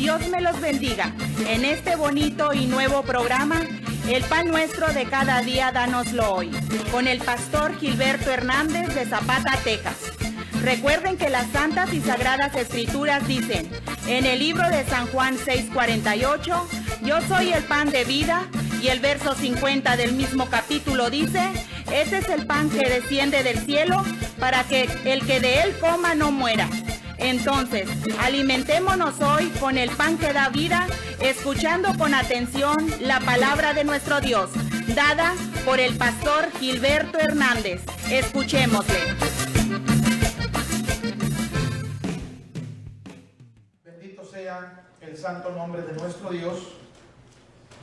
Dios me los bendiga. En este bonito y nuevo programa, El Pan Nuestro de Cada Día, dánoslo hoy, con el pastor Gilberto Hernández de Zapata, Texas. Recuerden que las santas y sagradas escrituras dicen, en el libro de San Juan 6:48, yo soy el pan de vida, y el verso 50 del mismo capítulo dice, ese es el pan que desciende del cielo, para que el que de él coma no muera. Entonces, alimentémonos hoy con el pan que da vida, escuchando con atención la palabra de nuestro Dios, dada por el pastor Gilberto Hernández. Escuchémosle. Bendito sea el santo nombre de nuestro Dios.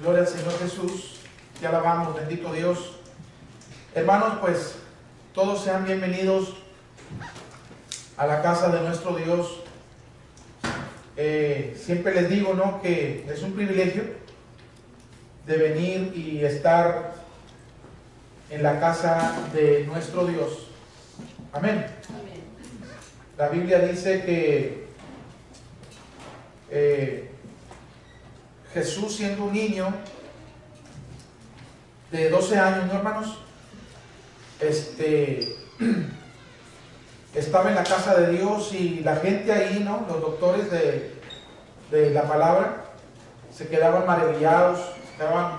Gloria al Señor Jesús. Te alabamos, bendito Dios. Hermanos, pues todos sean bienvenidos a la casa de nuestro Dios. Siempre les digo, ¿no?, que es un privilegio de venir y estar en la casa de nuestro Dios. Amén. Amén. La Biblia dice que Jesús, siendo un niño de 12 años, ¿no, hermanos? Estaba en la casa de Dios y la gente ahí, ¿no?, los doctores de la palabra, se quedaban maravillados,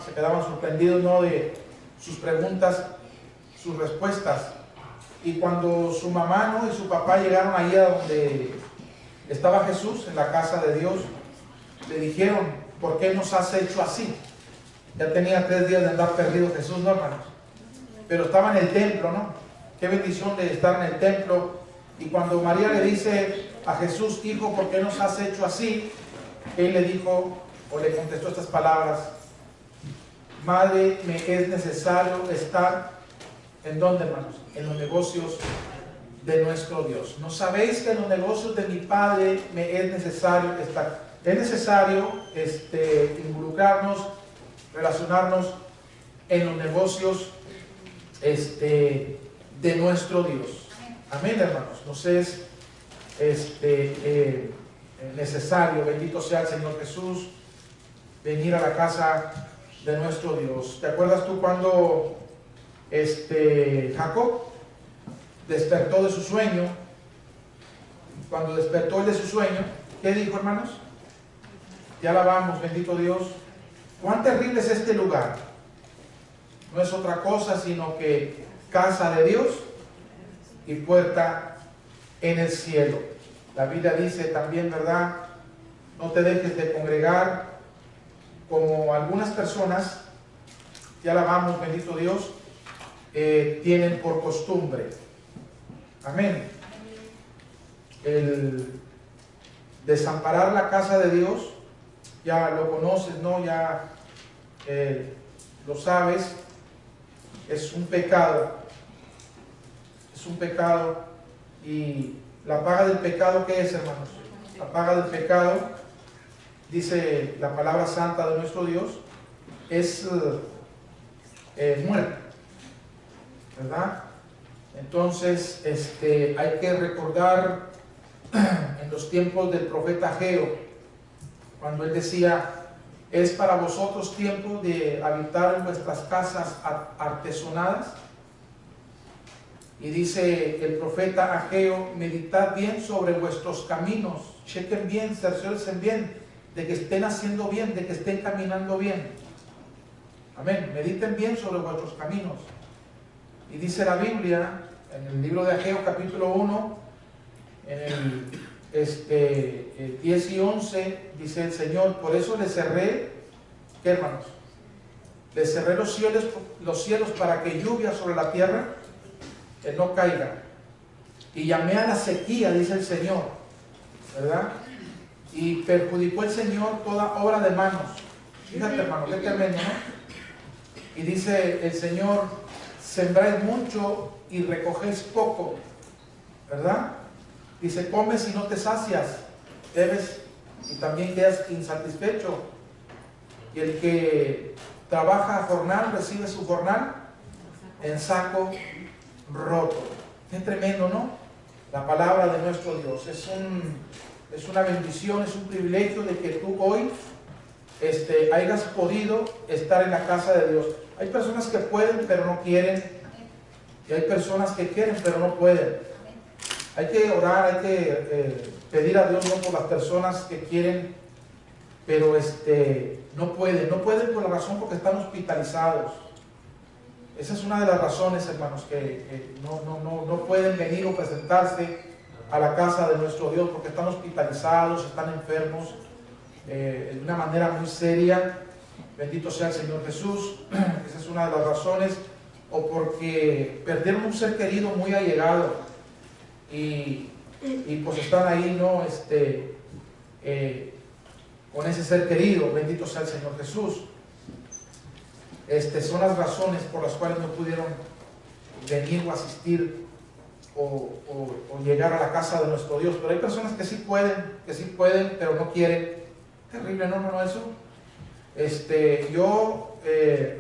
se quedaban sorprendidos, ¿no?, de sus preguntas, sus respuestas. Y cuando su mamá, ¿no?, y su papá llegaron ahí a donde estaba Jesús, en la casa de Dios, le dijeron, ¿por qué nos has hecho así? Ya tenía 3 días de andar perdido Jesús, ¿no, hermanos? Pero estaba en el templo, ¿no? Qué bendición de estar en el templo. Y cuando María le dice a Jesús, hijo, ¿por qué nos has hecho así? Él le dijo, o le contestó estas palabras, madre, me es necesario estar, ¿en dónde, hermanos? En los negocios de nuestro Dios. ¿No sabéis que en los negocios de mi Padre me es necesario estar? Es necesario involucrarnos, relacionarnos en los negocios de nuestro Dios. Amén, hermanos. Nos es necesario, bendito sea el Señor Jesús, venir a la casa de nuestro Dios. ¿Te acuerdas tú cuando Jacob despertó de su sueño? Cuando despertó de su sueño, ¿qué dijo, hermanos? Te alabamos, bendito Dios. Cuán terrible es este lugar. No es otra cosa sino que casa de Dios y puerta en el cielo. La Biblia dice también, ¿verdad? No te dejes de congregar como algunas personas, te alabamos, bendito Dios, tienen por costumbre. Amén. El desamparar la casa de Dios, ya lo conoces, ¿no? Ya lo sabes, es un pecado. Es un pecado. Y la paga del pecado, ¿qué es, hermanos? La paga del pecado, dice la palabra santa de nuestro Dios, es muerte, ¿verdad? Entonces, hay que recordar en los tiempos del profeta Ageo, cuando él decía, es para vosotros tiempo de habitar en vuestras casas artesonadas. Y dice el profeta Ageo, meditad bien sobre vuestros caminos, chequen bien, cerciórense bien, de que estén haciendo bien, de que estén caminando bien. Amén, mediten bien sobre vuestros caminos. Y dice la Biblia, en el libro de Ageo capítulo 1, en el 10 y 11, dice el Señor, por eso le cerré, ¿qué, hermanos? Le cerré los cielos para que lluvia sobre la tierra no caiga. Y llamé a la sequía, dice el Señor, ¿verdad? Y perjudicó el Señor toda obra de manos. Fíjate, hermano, qué tremendo, ¿no? Y dice el Señor, sembráis mucho y recogéis poco, ¿verdad? Dice, comes y no te sacias, bebes y también quedas insatisfecho. Y el que trabaja a jornal recibe su jornal en saco roto. Qué tremendo, ¿no? La palabra de nuestro Dios es es una bendición, es un privilegio de que tú hoy hayas podido estar en la casa de Dios. Hay personas que pueden pero no quieren, y hay personas que quieren pero no pueden. Hay que orar, hay que pedir a Dios, ¿no?, por las personas que quieren pero no pueden por la razón porque están hospitalizados. Esa es una de las razones, hermanos, que no pueden venir o presentarse a la casa de nuestro Dios porque están hospitalizados, están enfermos de una manera muy seria. Bendito sea el Señor Jesús. Esa es una de las razones, o porque perdieron un ser querido muy allegado y pues están ahí, ¿no?, con ese ser querido. Bendito sea el Señor Jesús. Son las razones por las cuales no pudieron venir o asistir o llegar a la casa de nuestro Dios. Pero hay personas que sí pueden, pero no quieren. Terrible, no, eso. Yo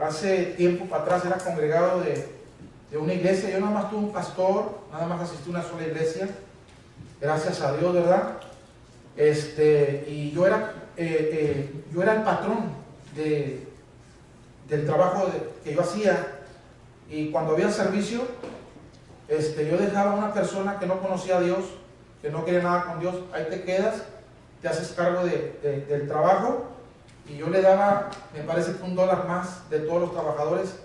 hace tiempo para atrás era congregado de una iglesia. Yo nada más tuve un pastor, nada más asistí a una sola iglesia. Gracias a Dios, ¿verdad? Y yo era el patrón del trabajo que yo hacía, y cuando había servicio, yo dejaba a una persona que no conocía a Dios, que no quería nada con Dios. Ahí te quedas, te haces cargo del trabajo, y yo le daba, me parece que $1 más de todos los trabajadores,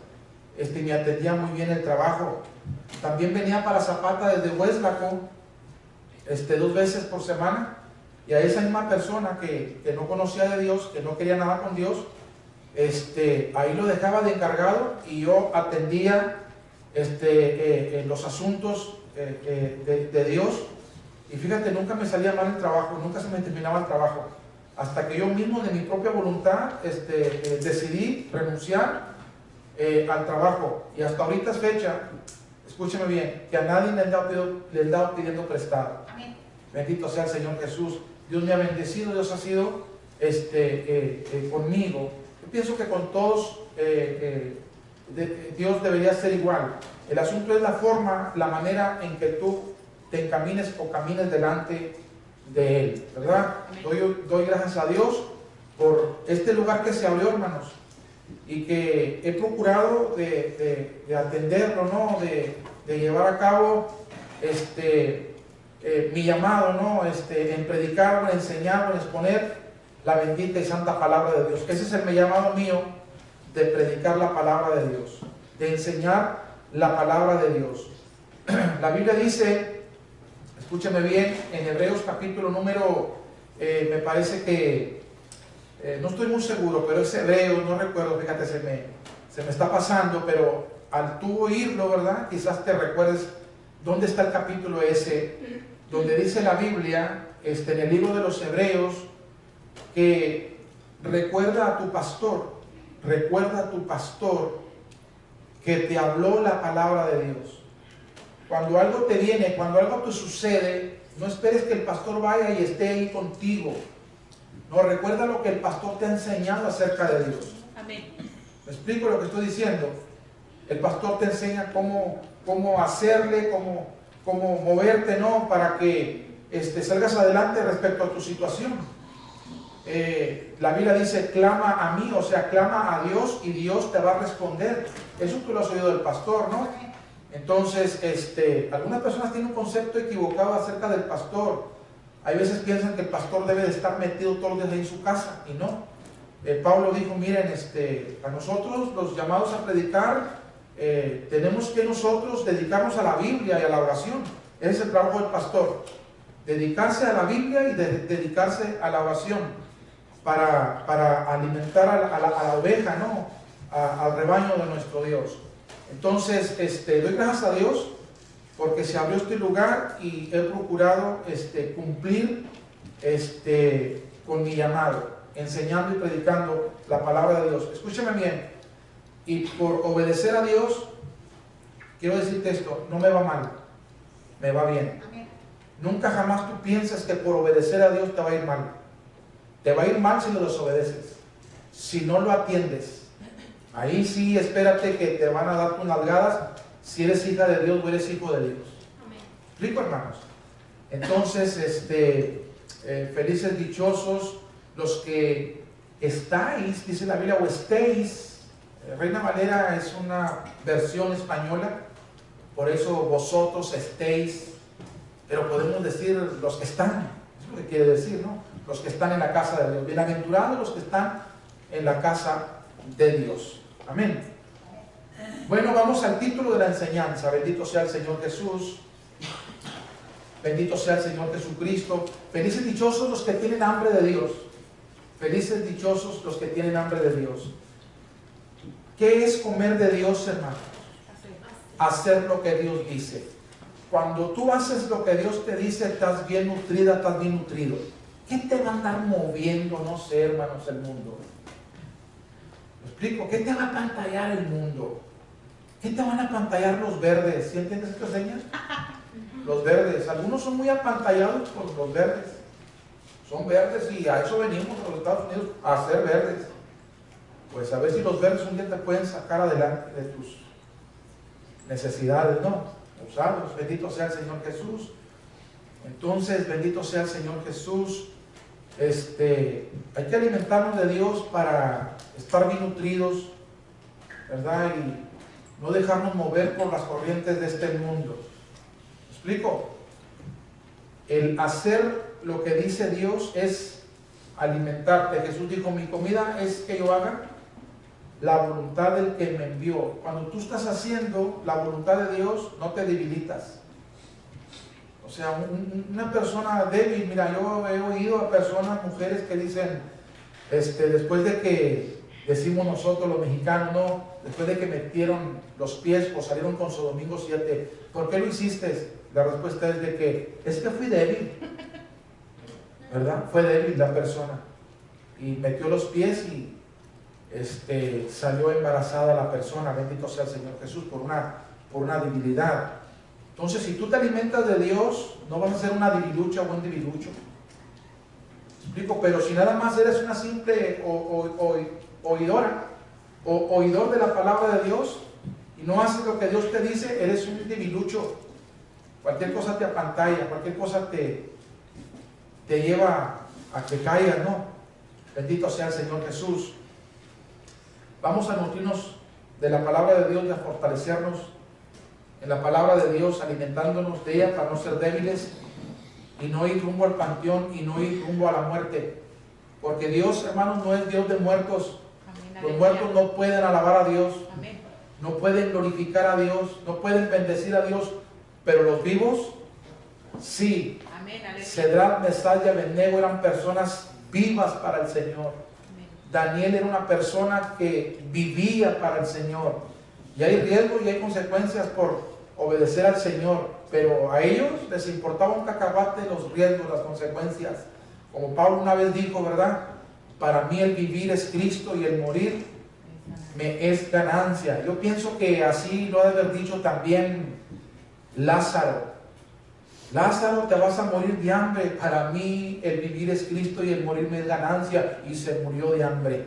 me atendía muy bien el trabajo. También venía para Zapata desde Hueslaco, 2 veces por semana, y a esa misma persona que no conocía de Dios, que no quería nada con Dios, ahí lo dejaba de encargado, y yo atendía los asuntos de Dios. Y fíjate, nunca me salía mal el trabajo, nunca se me terminaba el trabajo, hasta que yo mismo de mi propia voluntad decidí renunciar al trabajo. Y hasta ahorita es fecha, escúcheme bien, que a nadie le he andado pidiendo prestado. Amén. Bendito sea el Señor Jesús. Dios me ha bendecido, Dios ha sido conmigo. Yo pienso que con todos Dios debería ser igual. El asunto es la forma, la manera en que tú te encamines o camines delante de Él, ¿verdad? Doy gracias a Dios por este lugar que se abrió, hermanos, y que he procurado de atenderlo, ¿no?, de llevar a cabo mi llamado, ¿no?, en predicar, o en enseñar, o en exponer la bendita y santa palabra de Dios. Ese es el llamado mío, de predicar la palabra de Dios, de enseñar la palabra de Dios. La Biblia dice, escúcheme bien, en Hebreos capítulo número, me parece que, no estoy muy seguro, pero es Hebreos, no recuerdo, fíjate, se me está pasando, pero al tú oírlo, ¿verdad?, quizás te recuerdes dónde está el capítulo ese, donde dice la Biblia, en el libro de los Hebreos, que recuerda a tu pastor que te habló la palabra de Dios. Cuando algo te viene, cuando algo te sucede, no esperes que el pastor vaya y esté ahí contigo. No, recuerda lo que el pastor te ha enseñado acerca de Dios. Amén. ¿Me explico lo que estoy diciendo? El pastor te enseña cómo hacerle, cómo moverte, ¿no?, para que salgas adelante respecto a tu situación. La Biblia dice, clama a mí, o sea, clama a Dios y Dios te va a responder. Eso tú lo has oído del pastor, ¿no? Entonces, algunas personas tienen un concepto equivocado acerca del pastor. Hay veces piensan que el pastor debe de estar metido todos los días ahí en su casa, y no. Pablo dijo, miren, a nosotros los llamados a predicar, tenemos que nosotros dedicarnos a la Biblia y a la oración. Ese es el trabajo del pastor, dedicarse a la Biblia y dedicarse a la oración, para alimentar a la oveja, ¿no?, al rebaño de nuestro Dios. Entonces, doy gracias a Dios porque se abrió este lugar y he procurado cumplir con mi llamado, enseñando y predicando la palabra de Dios. Escúchame bien, y por obedecer a Dios, quiero decirte esto, no me va mal, me va bien. Amén. Nunca jamás tú pienses que por obedecer a Dios te va a ir mal. Te va a ir mal si lo desobedeces, si no lo atiendes. Ahí sí, espérate que te van a dar tus nalgadas si eres hija de Dios o eres hijo de Dios. Amén. ¿Explico, hermanos? Entonces, felices, dichosos los que estáis, dice la Biblia, o estéis. Reina Valera es una versión española, por eso vosotros estéis, pero podemos decir los que están, es lo que quiere decir, ¿no? Los que están en la casa de Dios. Bienaventurados los que están en la casa de Dios. Amén. Bueno, vamos al título de la enseñanza. Bendito sea el Señor Jesús. Bendito sea el Señor Jesucristo. Felices, dichosos los que tienen hambre de Dios. Felices, dichosos los que tienen hambre de Dios. ¿Qué es comer de Dios, hermano? Hacer lo que Dios dice. Cuando tú haces lo que Dios te dice, estás bien nutrida, estás bien nutrido. ¿Qué te va a andar moviendo, no sé, hermanos, el mundo? ¿Me explico? ¿Qué te va a pantallar el mundo? ¿Qué te van a pantallar los verdes? ¿Sí entiendes estas señas? Los verdes. Algunos son muy apantallados por los verdes. Son verdes y a eso venimos a los Estados Unidos, a ser verdes. Pues a ver si los verdes un día te pueden sacar adelante de tus necesidades, ¿no? Usarlos. Bendito sea el Señor Jesús. Entonces, bendito sea el Señor Jesús. Hay que alimentarnos de Dios para estar bien nutridos, ¿verdad? Y no dejarnos mover por las corrientes de este mundo. ¿Me explico? El hacer lo que dice Dios es alimentarte. Jesús dijo, mi comida es que yo haga la voluntad del que me envió. Cuando tú estás haciendo la voluntad de Dios, no te debilitas. O sea, una persona débil, mira, yo he oído a personas, mujeres que dicen, después de que decimos nosotros los mexicanos, no, después de que metieron los pies o salieron con su domingo 7, ¿por qué lo hiciste? La respuesta es de que, es que fui débil, ¿verdad? Fue débil la persona y metió los pies y salió embarazada la persona. Bendito sea el Señor Jesús por una debilidad. Entonces, si tú te alimentas de Dios, no vas a ser una debilucha o un debilucho. ¿Explico? Pero si nada más eres una simple oidora o oidor de la palabra de Dios y no haces lo que Dios te dice, eres un debilucho. Cualquier cosa te apantalla, cualquier cosa te lleva a que caigas, ¿no? Bendito sea el Señor Jesús. Vamos a nutrirnos de la palabra de Dios y a fortalecernos en la palabra de Dios, alimentándonos de ella para no ser débiles y no ir rumbo al panteón y no ir rumbo a la muerte. Porque Dios, hermanos, no es Dios de muertos. Amén. Los muertos no pueden alabar a Dios. Amén. No pueden glorificar a Dios, no pueden bendecir a Dios, pero los vivos, sí. Amén. Cedrat, Mesach y Abednego eran personas vivas para el Señor. Amén. Daniel era una persona que vivía para el Señor. Y hay riesgos y hay consecuencias por obedecer al Señor, pero a ellos les importaba un cacahuate los riesgos, las consecuencias. Como Pablo una vez dijo, ¿verdad? Para mí el vivir es Cristo y el morir me es ganancia. Yo pienso que así lo ha de haber dicho también Lázaro. Lázaro, te vas a morir de hambre. Para mí el vivir es Cristo y el morir me es ganancia. Y se murió de hambre.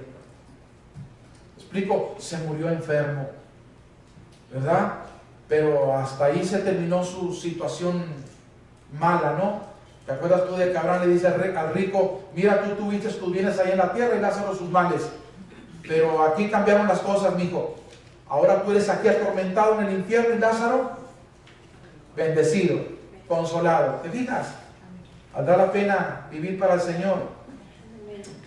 ¿Explico? Se murió enfermo, ¿verdad? Pero hasta ahí se terminó su situación mala, ¿no? ¿Te acuerdas tú de que Abraham le dice al rico, mira, tú tuviste tus bienes ahí en la tierra y Lázaro sus males, pero aquí cambiaron las cosas, mijo. Ahora tú eres aquí atormentado en el infierno y Lázaro bendecido, consolado. ¿Te fijas? ¿Valdrá la pena vivir para el Señor?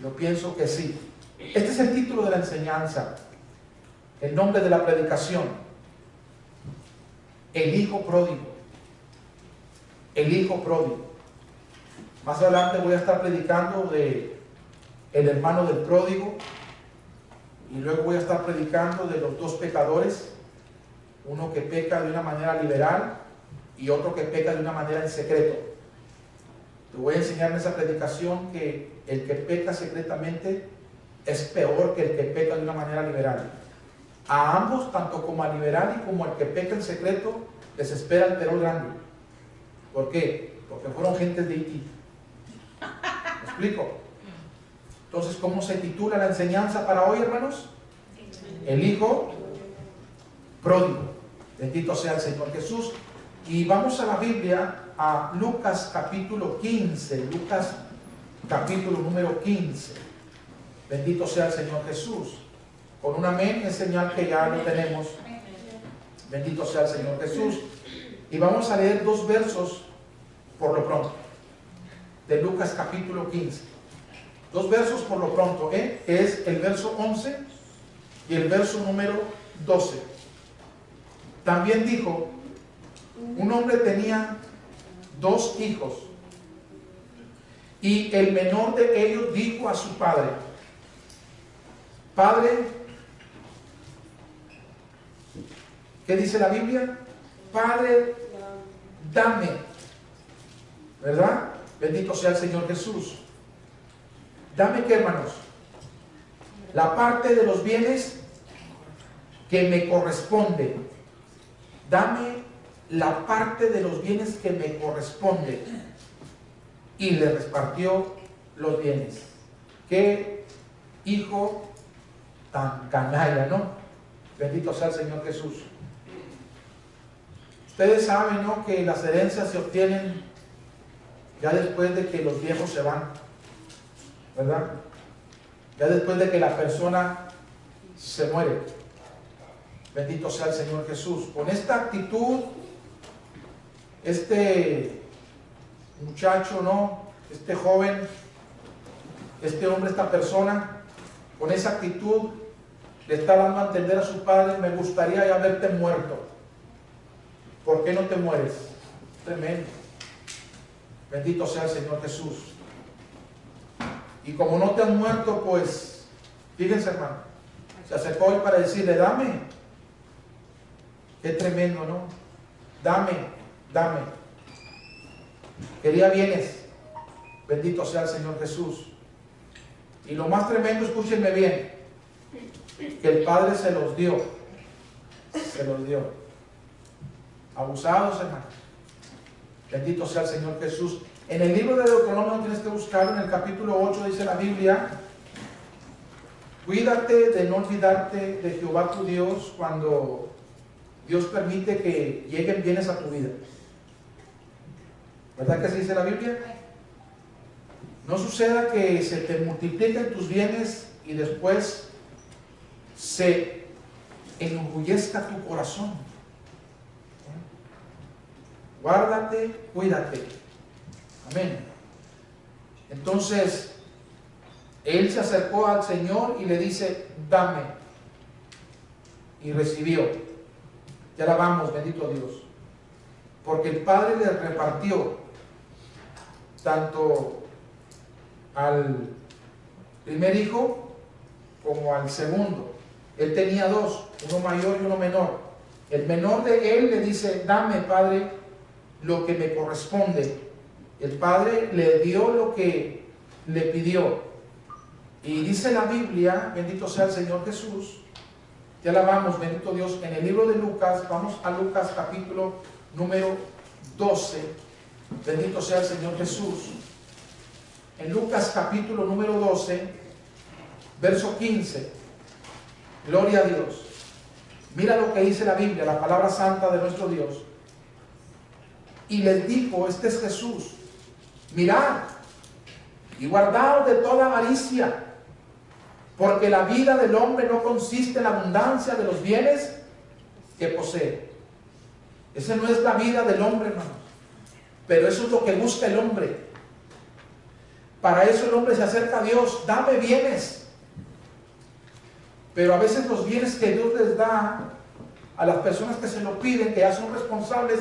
Yo pienso que sí. Este es el título de la enseñanza, el nombre de la predicación. El hijo pródigo. El hijo pródigo. Más adelante voy a estar predicando de el hermano del pródigo y luego voy a estar predicando de los dos pecadores, uno que peca de una manera liberal y otro que peca de una manera en secreto. Te voy a enseñar en esa predicación que el que peca secretamente es peor que el que peca de una manera liberal. A ambos, tanto como al liberal y como al que peca en secreto, les espera el terror grande. ¿Por qué? Porque fueron gentes de Haití. ¿Me explico? Entonces, ¿cómo se titula la enseñanza para hoy, hermanos? El hijo pródigo. Bendito sea el Señor Jesús. Y vamos a la Biblia, a Lucas capítulo 15. Lucas capítulo número 15. Bendito sea el Señor Jesús. Con un amén es señal que ya lo tenemos. Bendito sea el Señor Jesús. Y vamos a leer 2 versos por lo pronto, de Lucas capítulo 15. 2 versos por lo pronto, es el verso 11 y el verso número 12. También dijo, un hombre tenía 2 hijos, y el menor de ellos dijo a su padre, Padre, ¿qué dice la Biblia? Padre, dame, ¿verdad? Bendito sea el Señor Jesús. Dame, ¿qué, hermanos? La parte de los bienes que me corresponde. Dame la parte de los bienes que me corresponde. Y le repartió los bienes. Qué hijo tan canalla, ¿no? Bendito sea el Señor Jesús. Ustedes saben, ¿no?, que las herencias se obtienen ya después de que los viejos se van, ¿verdad? Ya después de que la persona se muere. Bendito sea el Señor Jesús. Con esta actitud, este muchacho, ¿no?, este joven, este hombre, esta persona, con esa actitud le está dando a entender a su padre, me gustaría ya verte muerto. ¿Por qué no te mueres? Tremendo. Bendito sea el Señor Jesús. Y como no te han muerto, pues, fíjense, hermano, se acercó hoy para decirle, dame. Qué tremendo, ¿no? Dame, dame. Quería bienes. Bendito sea el Señor Jesús. Y lo más tremendo, escúchenme bien, que el Padre se los dio. Se los dio. Abusados, hermanos. Bendito sea el Señor Jesús. En el libro de Deuteronomio, no tienes que buscarlo, en el capítulo 8 dice la Biblia, cuídate de no olvidarte de Jehová tu Dios cuando Dios permite que lleguen bienes a tu vida. ¿Verdad que así dice la Biblia? No suceda que se te multipliquen tus bienes y después se enorgullezca tu corazón. Guárdate, cuídate. Amén. Entonces, él se acercó al Señor y le dice, dame. Y recibió. Ya la vamos, bendito Dios. Porque el Padre le repartió tanto al primer hijo como al segundo. Él tenía 2, uno mayor y uno menor. El menor de él le dice, dame, Padre, lo que me corresponde. El Padre le dio lo que le pidió. Y dice la Biblia, bendito sea el Señor Jesús, ya la vamos, bendito Dios, en el libro de Lucas, vamos a Lucas capítulo número 12, bendito sea el Señor Jesús. En Lucas capítulo número 12, verso 15, gloria a Dios. Mira lo que dice la Biblia, la palabra santa de nuestro Dios. Y les dijo, este es Jesús, mirad y guardaos de toda avaricia, porque la vida del hombre no consiste en la abundancia de los bienes que posee. Esa no es la vida del hombre, hermanos, pero eso es lo que busca el hombre. Para eso el hombre se acerca a Dios, dame bienes. Pero a veces los bienes que Dios les da a las personas que se lo piden, que ya son responsables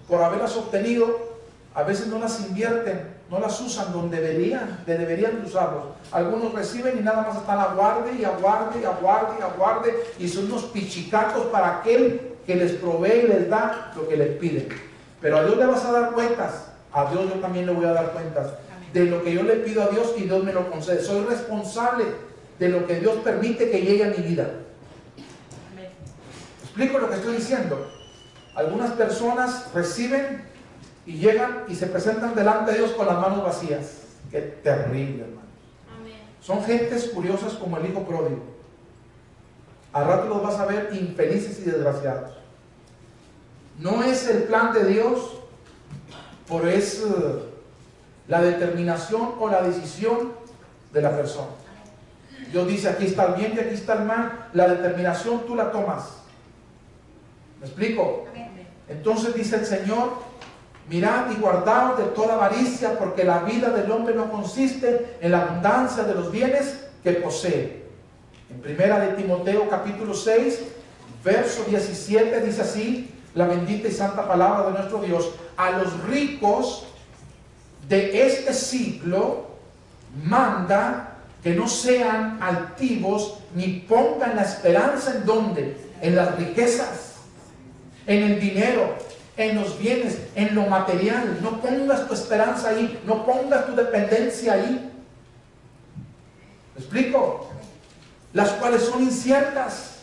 por haberlas obtenido, a veces no las invierten, no las usan donde deberían usarlos. Algunos reciben y nada más están aguarde y aguarde y aguarde y aguarde, y son unos pichicatos para aquel que les provee y les da lo que les piden. Pero a Dios le vas a dar cuentas. A Dios yo también le voy a dar cuentas de lo que yo le pido a Dios, y Dios me lo concede. Soy responsable de lo que Dios permite que llegue a mi vida. ¿Explico lo que estoy diciendo? Algunas personas reciben y llegan y se presentan delante de Dios con las manos vacías. Qué terrible, hermano. Son gentes curiosas como el hijo pródigo. Al rato los vas a ver infelices y desgraciados. No es el plan de Dios, pero es la determinación o la decisión de la persona. Dios dice, aquí está el bien y aquí está el mal. La determinación tú la tomas. ¿Me explico? Entonces dice el Señor, mirad y guardaos de toda avaricia, porque la vida del hombre no consiste en la abundancia de los bienes que posee. En primera de Timoteo capítulo 6, verso 17 dice así, la bendita y santa palabra de nuestro Dios: a los ricos de este siglo manda que no sean altivos ni pongan la esperanza en ¿dónde? En las riquezas, en el dinero, en los bienes, en lo material. No pongas tu esperanza ahí, no pongas tu dependencia ahí. ¿Me explico? Las cuales son inciertas,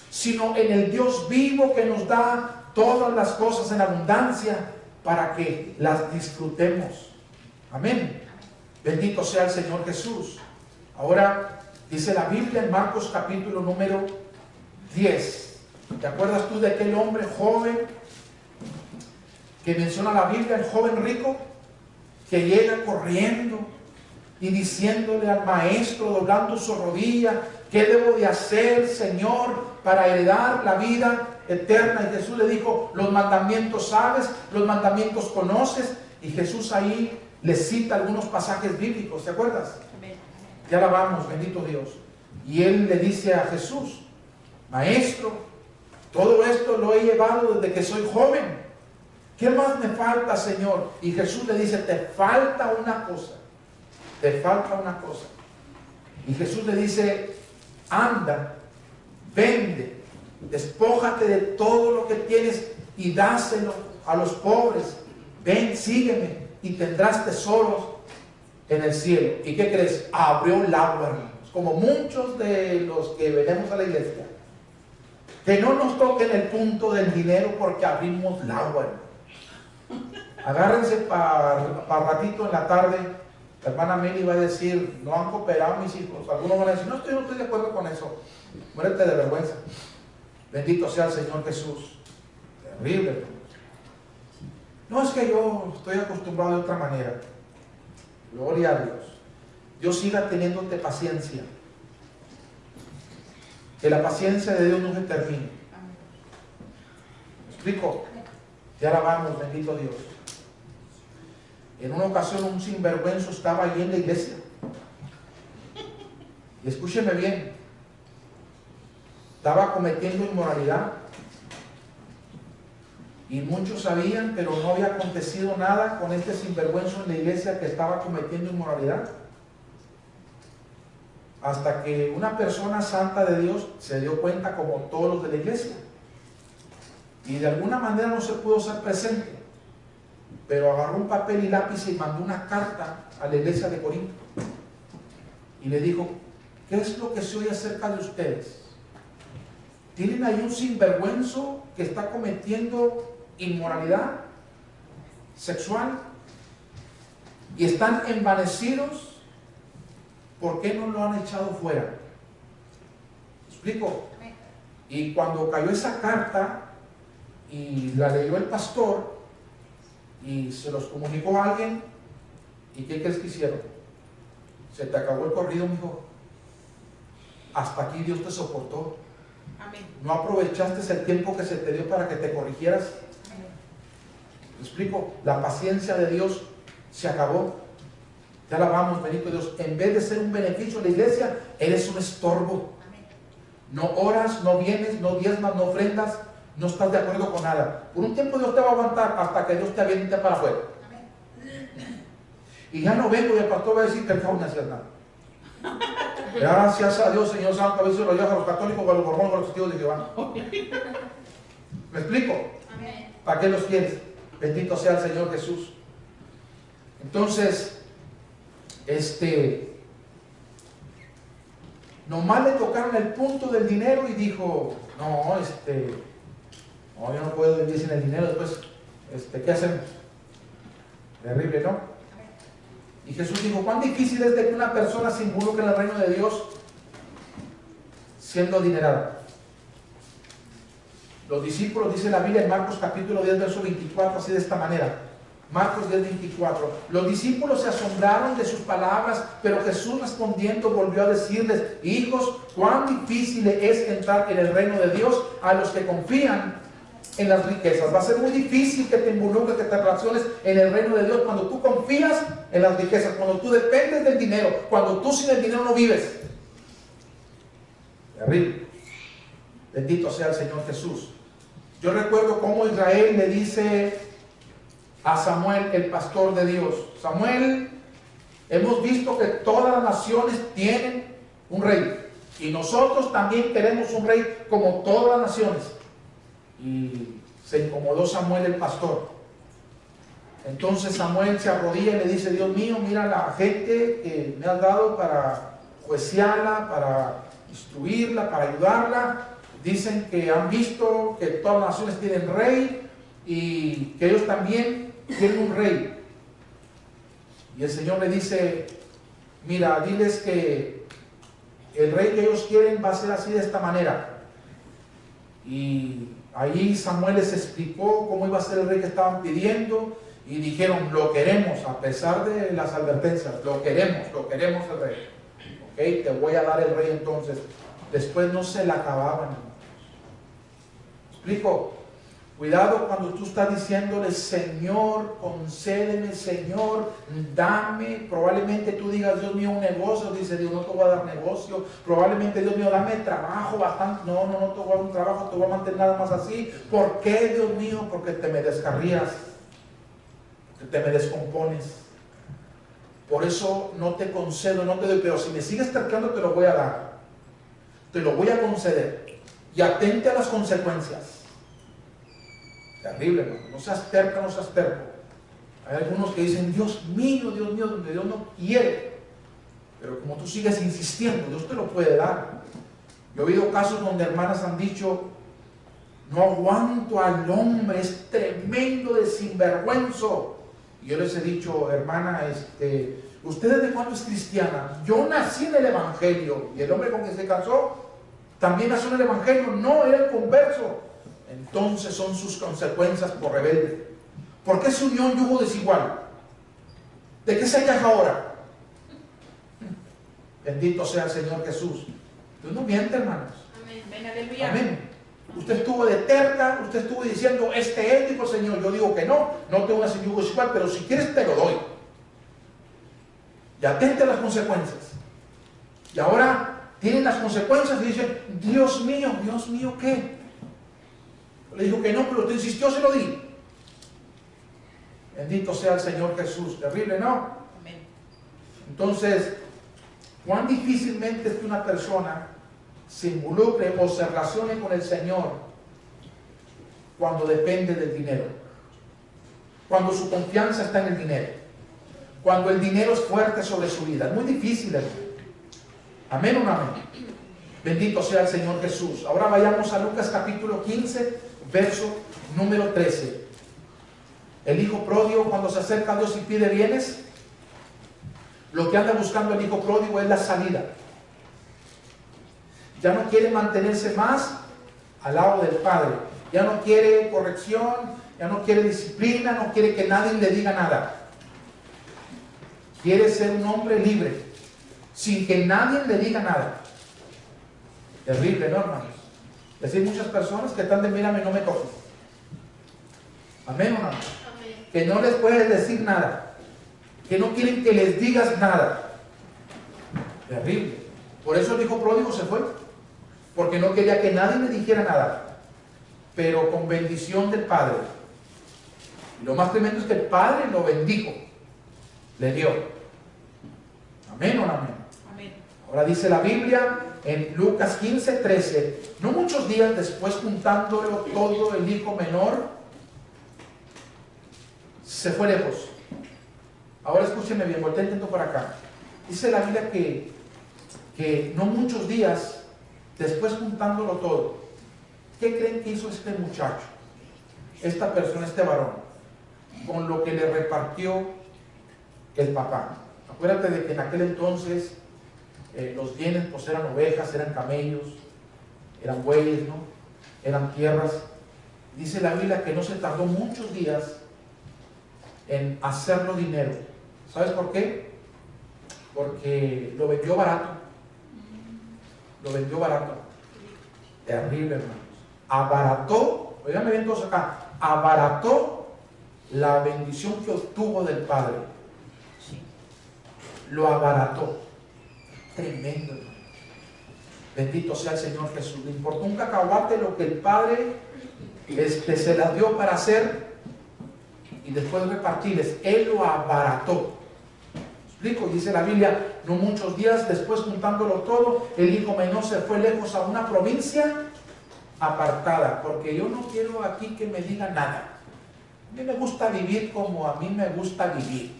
sino en el Dios vivo que nos da todas las cosas en abundancia para que las disfrutemos. Amén. Bendito sea el Señor Jesús. Ahora dice la Biblia en Marcos capítulo número 10. ¿Te acuerdas tú de aquel hombre joven que menciona la Biblia, el joven rico, que llega corriendo y diciéndole al maestro, doblando su rodilla, ¿qué debo de hacer, Señor, para heredar la vida eterna? Y Jesús le dijo, los mandamientos sabes, los mandamientos conoces. Y Jesús ahí le cita algunos pasajes bíblicos, ¿te acuerdas? Ya la vamos, bendito Dios. Y él le dice a Jesús, maestro, todo esto lo he llevado desde que soy joven. ¿Qué más me falta, Señor? Y Jesús le dice, te falta una cosa. Te falta una cosa. Y Jesús le dice, anda, vende, despójate de todo lo que tienes y dáselo a los pobres. Ven, sígueme y tendrás tesoros en el cielo. ¿Y qué crees? Abrió el agua, hermanos. Como muchos de los que venimos a la iglesia, que no nos toquen el punto del dinero porque abrimos el agua, hermanos. Agárrense para ratito en la tarde. La hermana Meli va a decir, no han cooperado mis hijos. Algunos van a decir, no estoy de acuerdo con eso. Muérete de vergüenza. Bendito sea el Señor Jesús. Terrible, hermanos. No, es que yo estoy acostumbrado de otra manera. Gloria a Dios. Dios siga teniéndote paciencia. Que la paciencia de Dios no se termine. ¿Me explico? Ya la vamos, bendito Dios. En una ocasión un sinvergüenza estaba allí en la iglesia. Y escúcheme bien. Estaba cometiendo inmoralidad. Y muchos sabían, pero no había acontecido nada con este sinvergüenza en la iglesia que estaba cometiendo inmoralidad. Hasta que una persona santa de Dios se dio cuenta, como todos los de la iglesia. Y de alguna manera no se pudo ser presente. Pero agarró un papel y lápiz y mandó una carta a la iglesia de Corinto. Y le dijo, ¿qué es lo que se oye acerca de ustedes? Tienen ahí un sinvergüenza que está cometiendo inmoralidad sexual y están envanecidos. ¿Por qué no lo han echado fuera? ¿Me explico? Y cuando cayó esa carta y la leyó el pastor y se los comunicó a alguien, ¿y qué crees que hicieron? Se te acabó el corrido, mijo. Hasta aquí Dios te soportó. Amén. No aprovechaste el tiempo que se te dio para que te corrigieras. ¿Me explico? La paciencia de Dios se acabó. Ya la vamos, bendito Dios. En vez de ser un beneficio a la iglesia, eres un estorbo. No oras, no vienes, no diezmas, no ofrendas, no estás de acuerdo con nada. Por un tiempo Dios te va a aguantar hasta que Dios te aviente para afuera. Y ya no vengo y el pastor va a decir que el cabo no hacía nada. Gracias a Dios, Señor Santo, a veces lo llevas a los católicos, a los mormones, a los testigos de Jehová. ¿Me explico? ¿Para qué los quieres? Bendito sea el Señor Jesús. Entonces, nomás le tocaron el punto del dinero y dijo, no, yo no puedo vivir sin el dinero. Después, ¿qué hacemos? Terrible, ¿no? Y Jesús dijo, ¿cuán difícil es de que una persona se involucre en el reino de Dios siendo adinerada? Los discípulos, dice la Biblia en Marcos capítulo 10, verso 24, así de esta manera. Marcos 10:24. Los discípulos se asombraron de sus palabras, pero Jesús respondiendo volvió a decirles: hijos, cuán difícil es entrar en el reino de Dios a los que confían en las riquezas. Va a ser muy difícil que te involucres, que te relaciones en el reino de Dios cuando tú confías en las riquezas, cuando tú dependes del dinero, cuando tú sin el dinero no vives. Terrible. Bendito sea el Señor Jesús. Yo recuerdo cómo Israel le dice a Samuel, el pastor de Dios: Samuel, hemos visto que todas las naciones tienen un rey y nosotros también queremos un rey como todas las naciones. Y se incomodó Samuel, el pastor. Entonces Samuel se arrodilla y le dice: Dios mío, mira la gente que me has dado para juiciarla, para instruirla, para ayudarla. Dicen que han visto que todas las naciones tienen rey y que ellos también quieren un rey. Y el Señor le dice: mira, diles que el rey que ellos quieren va a ser así, de esta manera. Y ahí Samuel les explicó cómo iba a ser el rey que estaban pidiendo y dijeron: lo queremos, a pesar de las advertencias, lo queremos el rey. Ok, te voy a dar el rey. Entonces, después no se la acababan. ¿Explico? Cuidado cuando tú estás diciéndole: Señor, concédeme, Señor, dame. Probablemente tú digas: Dios mío, un negocio. Dice Dios: no te voy a dar negocio. Probablemente: Dios mío, dame trabajo bastante. No te voy a dar un trabajo, te voy a mantener nada más así. ¿Por qué, Dios mío? Porque te me descarrías, porque te me descompones. Por eso no te concedo, no te doy. Pero si me sigues tercando, te lo voy a dar, te lo voy a conceder. Y atente a las consecuencias. Terrible, ¿no? No seas terco, no seas terco. Hay algunos que dicen: Dios mío, donde Dios no quiere. Pero como tú sigues insistiendo, Dios te lo puede dar. Yo he oído casos donde hermanas han dicho: no aguanto al hombre, es tremendo de sinvergüenzo. Y yo les he dicho: hermana, ¿usted desde cuándo es cristiana? Yo nací en el evangelio. Y el hombre con quien se casó también nació en el evangelio, no era el converso. Entonces son sus consecuencias por rebelde. ¿Por qué se unió un yugo desigual? ¿De qué se queja ahora? Bendito sea el Señor Jesús. Dios no miente, hermanos. Amén. Amén. Usted estuvo de terca, usted estuvo diciendo: este es, dijo el Señor. Yo digo que no te unas en yugo desigual, pero si quieres te lo doy. Y atente a las consecuencias. Y ahora tienen las consecuencias y dicen: Dios mío, ¿qué? Le dijo que no, pero usted insistió, se lo di. Bendito sea el Señor Jesús. Terrible, ¿no? Amén. Entonces, cuán difícilmente es que una persona se involucre o se relacione con el Señor cuando depende del dinero, cuando su confianza está en el dinero, cuando el dinero es fuerte sobre su vida. Es muy difícil, hermano. Amén o no amén. Bendito sea el Señor Jesús. Ahora vayamos a Lucas capítulo 15, verso número 13. El hijo pródigo, cuando se acerca a Dios y pide bienes, lo que anda buscando el hijo pródigo es la salida. Ya no quiere mantenerse más al lado del Padre. Ya no quiere corrección, ya no quiere disciplina, no quiere que nadie le diga nada. Quiere ser un hombre libre, sin que nadie le diga nada. Terrible, ¿no, hermanos? Es decir, muchas personas que están de: mírame, no me toques. Amén o no. Amén. Que no les puedes decir nada, que no quieren que les digas nada. Terrible. Por eso el hijo pródigo se fue, porque no quería que nadie le dijera nada, pero con bendición del Padre. Y lo más tremendo es que el Padre lo bendijo, le dio. Amén o no amén. Amén. Ahora dice la Biblia en Lucas 15, 13: no muchos días después, juntándolo todo, el hijo menor se fue lejos. Ahora escúcheme bien, voltea el intento por acá. Dice la Biblia que no muchos días después, juntándolo todo, ¿qué creen que hizo este muchacho, esta persona, este varón, con lo que le repartió el papá? Acuérdate de que en aquel entonces los bienes pues eran ovejas, eran camellos, eran bueyes, ¿no? Eran tierras. Dice la Biblia que no se tardó muchos días en hacerlo dinero. ¿Sabes por qué? Porque lo vendió barato. Lo vendió barato. Terrible, hermanos. Abarató, oiganme bien todos acá, abarató la bendición que obtuvo del Padre. Lo abarató. Tremendo, hermano. Bendito sea el Señor Jesús. Le importó un cacahuate lo que el Padre se las dio para hacer y después repartirles. Él lo abarató. Explico, dice la Biblia, no muchos días después, juntándolo todo, el hijo menor se fue lejos a una provincia apartada, porque yo no quiero aquí que me diga nada. A mí me gusta vivir como a mí me gusta vivir.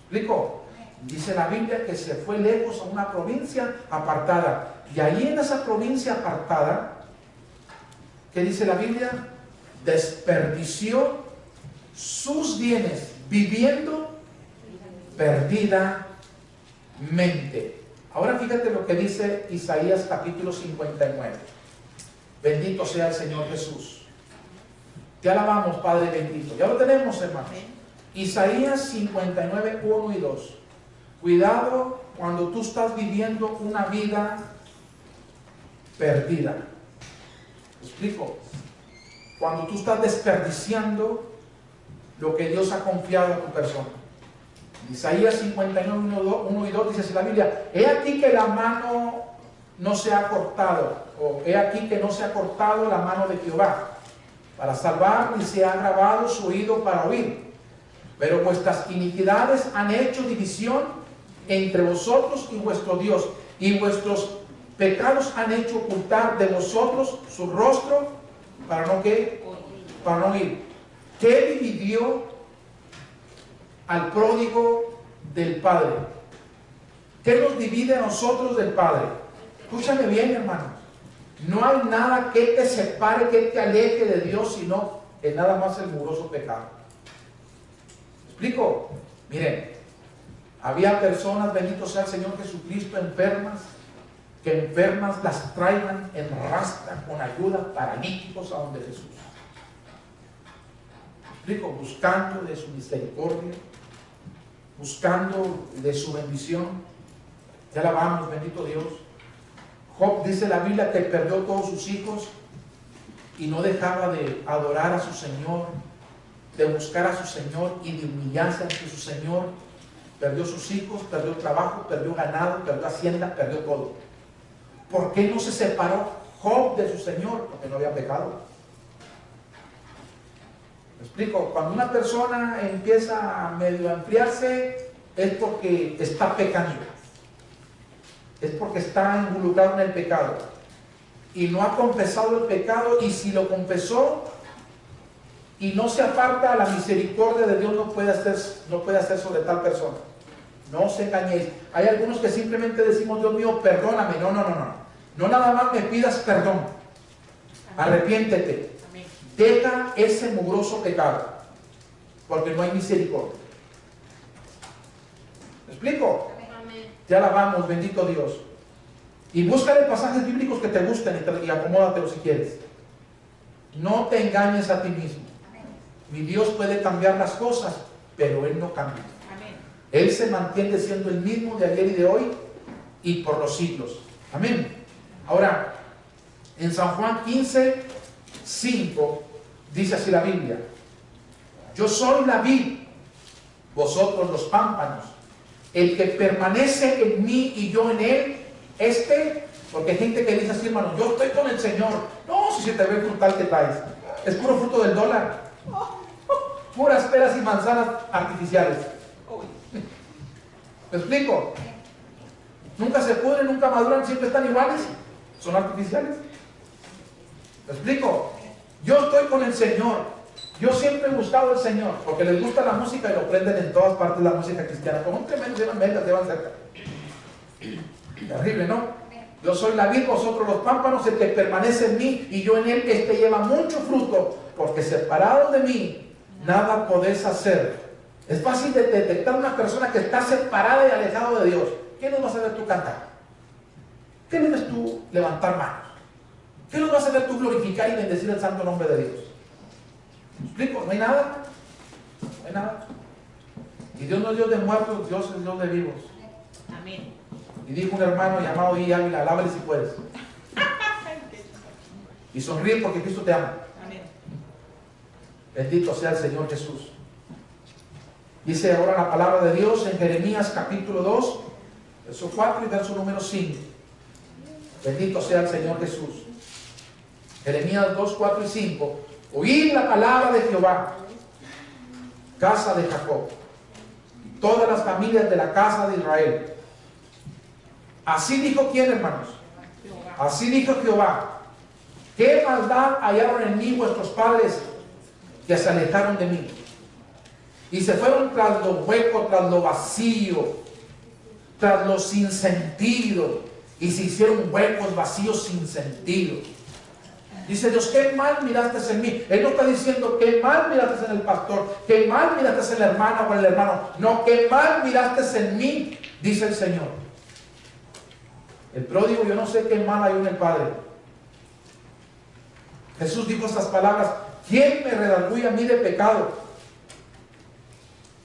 ¿Explico? Dice la Biblia que se fue lejos a una provincia apartada, y ahí en esa provincia apartada, ¿qué dice la Biblia? Desperdició sus bienes viviendo perdidamente. Ahora fíjate lo que dice Isaías capítulo 59. Bendito sea el Señor Jesús. Te alabamos, Padre bendito. Ya lo tenemos, hermanos. Isaías 59, 1 y 2. Cuidado cuando tú estás viviendo una vida perdida. ¿Me explico? Cuando tú estás desperdiciando lo que Dios ha confiado a tu persona. Isaías 59, 1 y 2 dice así la Biblia: he aquí que la mano no se ha cortado, o he aquí que no se ha cortado la mano de Jehová para salvar, ni se ha agravado su oído para oír. Pero vuestras iniquidades han hecho división entre vosotros y vuestro Dios, y vuestros pecados han hecho ocultar de vosotros su rostro para no ¿qué? Para no oír. ¿Qué dividió al pródigo del Padre? ¿Qué nos divide a nosotros del Padre? Escúchame bien, hermano. No hay nada que te separe, que te aleje de Dios, sino que nada más el mugroso pecado. ¿Me explico? Miren, había personas, bendito sea el Señor Jesucristo, enfermas, que enfermas las traigan en rastra con ayuda, paralíticos a donde Jesús. ¿Me explico? Buscando de su misericordia, buscando de su bendición. Ya alabamos, bendito Dios. Job, dice la Biblia, que perdió todos sus hijos y no dejaba de adorar a su Señor, de buscar a su Señor y de humillarse ante su Señor. Perdió sus hijos, perdió trabajo, perdió ganado, perdió hacienda, perdió todo. ¿Por qué no se separó Job de su Señor? Porque no había pecado. ¿Me explico? Cuando una persona empieza a medio a enfriarse, es porque está pecando. Es porque está involucrado en el pecado. Y no ha confesado el pecado, y si lo confesó y no se aparta, la misericordia de Dios no puede hacer sobre tal persona. No os engañéis. Hay algunos que simplemente decimos: Dios mío, perdóname. No. No nada más me pidas perdón. Arrepiéntete. Deja ese mugroso pecado, porque no hay misericordia. ¿Me explico? Ya alabamos, bendito Dios. Y búscale pasajes bíblicos que te gusten y acomódatelos si quieres. No te engañes a ti mismo. Mi Dios puede cambiar las cosas, pero Él no cambia. Él se mantiene siendo el mismo de ayer y de hoy y por los siglos. Amén. Ahora, en San Juan 15, 5, dice así la Biblia: yo soy la vid, vosotros los pámpanos. El que permanece en mí y yo en él, porque hay gente que dice así: hermano, yo estoy con el Señor. No, si se te ve el frutal que traes, es puro fruto del dólar, puras peras y manzanas artificiales. ¿Me explico? Nunca se pudren, nunca maduran, siempre están iguales, son artificiales. ¿Me explico? Yo estoy con el Señor. Yo siempre he buscado al Señor, porque les gusta la música y lo prenden en todas partes, la música cristiana. Como un tremendo, llevan ventas, llevan cerca. Terrible, ¿no? Yo soy la vid, vosotros los pámpanos. El que permanece en mí y yo en él, lleva mucho fruto, porque separados de mí nada podéis hacer. Es fácil de detectar una persona que está separada y alejada de Dios. ¿Qué nos vas a ver tú cantar? ¿Qué nos ves tú levantar manos? ¿Qué nos vas a ver tú glorificar y bendecir el santo nombre de Dios? ¿Me explico? ¿No hay nada? no hay nada. Y Dios no es Dios de muertos, Dios es Dios de vivos. Amén. Y dijo un hermano llamado I. Ávila, alábale si puedes. Y sonríe porque Cristo te ama. Amén. Bendito sea el Señor Jesús. Dice ahora la palabra de Dios en Jeremías capítulo 2, verso 4 y verso número 5. Bendito sea el Señor Jesús. Jeremías 2, 4 y 5. Oíd la palabra de Jehová, casa de Jacob, y todas las familias de la casa de Israel. Así dijo ¿quién, hermanos? Así dijo Jehová. ¿Qué maldad hallaron en mí vuestros padres que se alejaron de mí? Y se fueron tras lo hueco, tras lo vacío, tras lo sin sentido. Y se hicieron huecos, vacíos, sin sentido. Dice Dios, qué mal miraste en mí. Él no está diciendo qué mal miraste en el pastor, qué mal miraste en la hermana o en el hermano. No, qué mal miraste en mí, dice el Señor. El pródigo, yo no sé qué mal hay en el Padre. Jesús dijo estas palabras: ¿quién me redarguye a mí de pecado?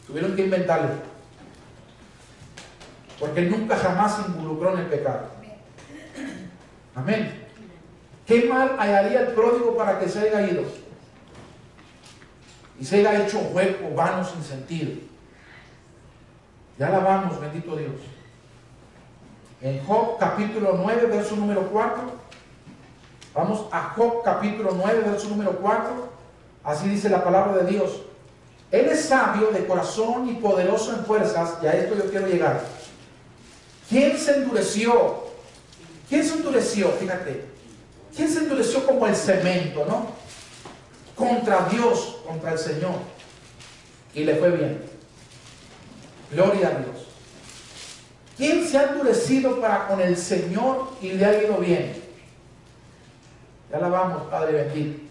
Tuvieron que inventarle, porque él nunca jamás se involucró en el pecado. Amén. ¿Qué mal hallaría el pródigo para que se haya ido y se haya hecho hueco, vano, sin sentido? Ya la vamos, bendito Dios. En Job capítulo 9, verso número 4. Vamos a Job capítulo 9, verso número 4. Así dice la palabra de Dios. Él es sabio de corazón y poderoso en fuerzas, y a esto yo quiero llegar. ¿Quién se endureció? ¿Quién se endureció? Fíjate. ¿Quién se endureció como el cemento, no? Contra Dios, contra el Señor. Y le fue bien. Gloria a Dios. ¿Quién se ha endurecido para con el Señor y le ha ido bien? Ya la vamos, Padre bendito.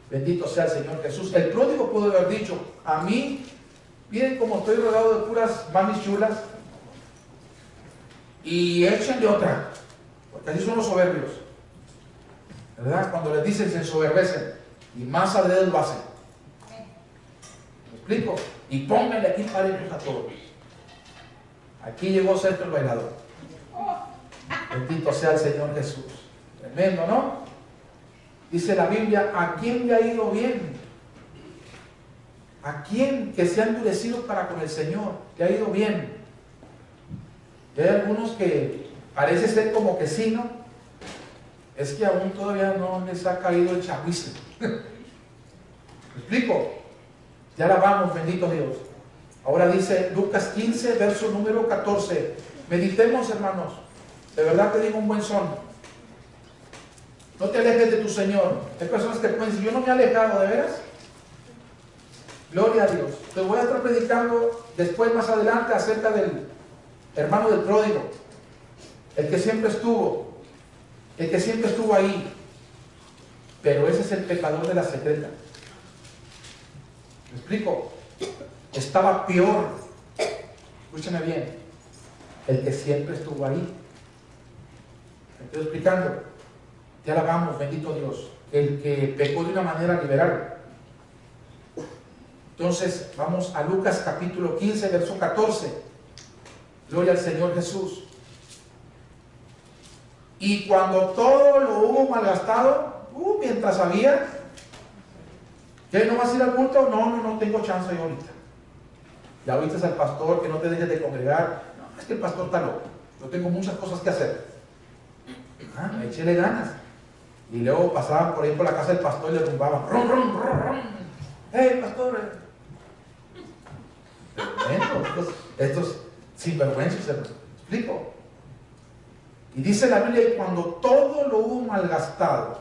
Bendito sea el Señor Jesús. El pródigo pudo haber dicho: a mí, miren cómo estoy rodeado de puras mamis chulas, y échenle otra, porque así son los soberbios, ¿verdad? Cuando les dicen se ensoberbecen, y más adrede lo hacen. ¿Me explico? Y pónganle aquí parejos a todos. Aquí llegó Sergio el bailador. Bendito sea el Señor Jesús. Tremendo, ¿no? Dice la Biblia: ¿a quién le ha ido bien? ¿A quién que se ha endurecido para con el Señor le ha ido bien? Y hay algunos que parece ser como que sí, ¿no? Es que aún todavía no les ha caído el chahuice. ¿Me explico? Ya la vamos, bendito Dios. Ahora dice Lucas 15, verso número 14. Meditemos, hermanos. De verdad te digo un buen son. No te alejes de tu Señor. Hay personas que pueden decir: yo no me he alejado, ¿de veras? Gloria a Dios. Te voy a estar predicando después, más adelante, acerca del hermano del pródigo. El que siempre estuvo. El que siempre estuvo ahí. Pero ese es el pecador de la secreta. ¿Me explico? Estaba peor. Escúchame bien. El que siempre estuvo ahí. Me estoy explicando. Ya la vamos, bendito Dios. El que pecó de una manera liberal. Entonces, vamos a Lucas capítulo 15, verso 14. Gloria al Señor Jesús. Y cuando todo lo hubo malgastado, mientras había, ¿qué? ¿No vas a ir al culto? No tengo chance yo ahorita. Ya oíste al pastor que no te dejes de congregar. No, es que el pastor está loco. Yo tengo muchas cosas que hacer. Échele ganas. Y luego pasaban por ahí por la casa del pastor y le rumbaban: ¡rum, rum, rum, rum! ¡Hey, pastor! Estos sinvergüenzas, ¿se lo explico? Y dice la Biblia: y cuando todo lo hubo malgastado,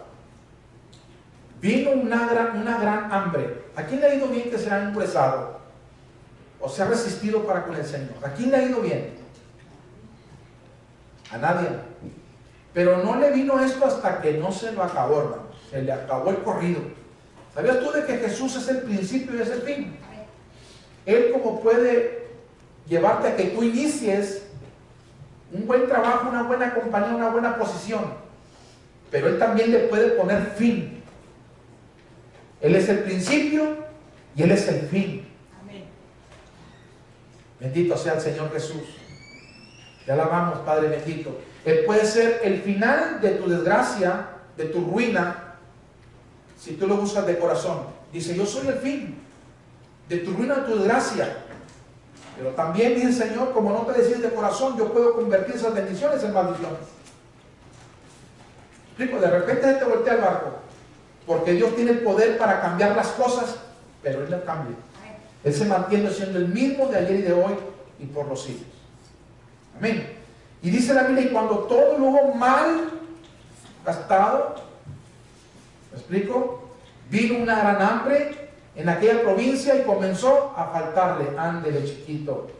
vino una gran hambre. ¿A quién le ha ido bien que se ha enduresado o se ha resistido para con el Señor? ¿A quién le ha ido bien? A nadie. Pero no le vino esto hasta que no se lo acabó, hermano. Se le acabó el corrido. ¿Sabías tú de que Jesús es el principio y es el fin? Él como puede llevarte a que tú inicies un buen trabajo, una buena compañía, una buena posición, pero Él también le puede poner fin. Él es el principio Y Él es el fin. Amén. Bendito sea el Señor Jesús. Te alabamos, Padre bendito. Él puede ser el final de tu desgracia, de tu ruina, si tú lo buscas de corazón. Dice, yo soy el fin de tu ruina, de tu desgracia. Pero también dice el Señor, como no te decides de corazón, yo puedo convertir esas bendiciones en maldiciones. Explico, de repente se te voltea el barco, porque Dios tiene el poder para cambiar las cosas, pero Él no cambia. Él se mantiene siendo el mismo de ayer y de hoy y por los siglos. Amén. Y dice la Biblia, y cuando todo lo hubo mal gastado, ¿me explico? Vino una gran hambre en aquella provincia y comenzó a faltarle. Ándele, chiquito.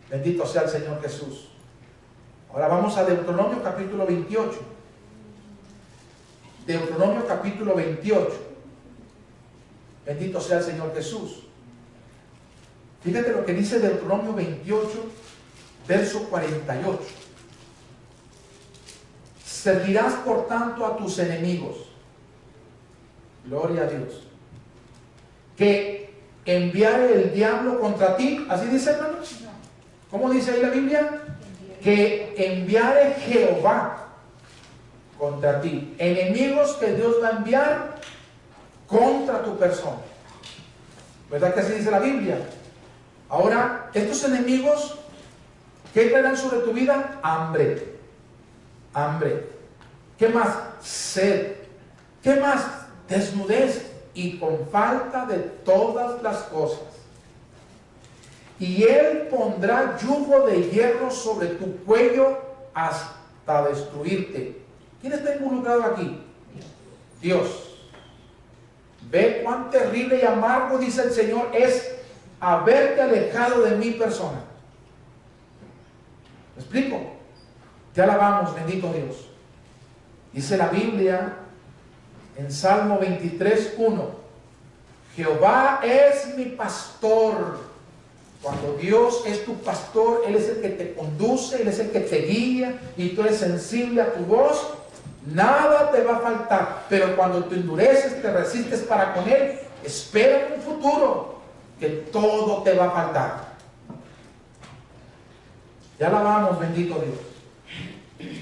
Bendito sea el Señor Jesús. Ahora vamos a Deuteronomio capítulo 28. Deuteronomio capítulo 28. Bendito sea el Señor Jesús. Fíjate lo que dice Deuteronomio 28, verso 48. Servirás por tanto a tus enemigos. Gloria a Dios. Que enviare el diablo contra ti. ¿Así dice, hermanos? ¿Cómo dice ahí la Biblia? Que enviare Jehová contra ti. Enemigos que Dios va a enviar contra tu persona. ¿Verdad que así dice la Biblia? Ahora, estos enemigos, ¿qué traerán sobre tu vida? Hambre. Hambre. ¿Qué más? Sed. ¿Qué más? Desnudez y con falta de todas las cosas. Y Él pondrá yugo de hierro sobre tu cuello hasta destruirte. ¿Quién está involucrado aquí? Dios. Ve cuán terrible y amargo, dice el Señor, es haberte alejado de mi persona. ¿Me explico? Te alabamos, bendito Dios. Dice la Biblia en Salmo 23:1, Jehová es mi pastor. Cuando Dios es tu pastor, Él es el que te conduce, Él es el que te guía y tú eres sensible a tu voz, nada te va a faltar. Pero cuando te endureces, te resistes para con Él, espera en un futuro que todo te va a faltar. Ya alabamos, bendito Dios.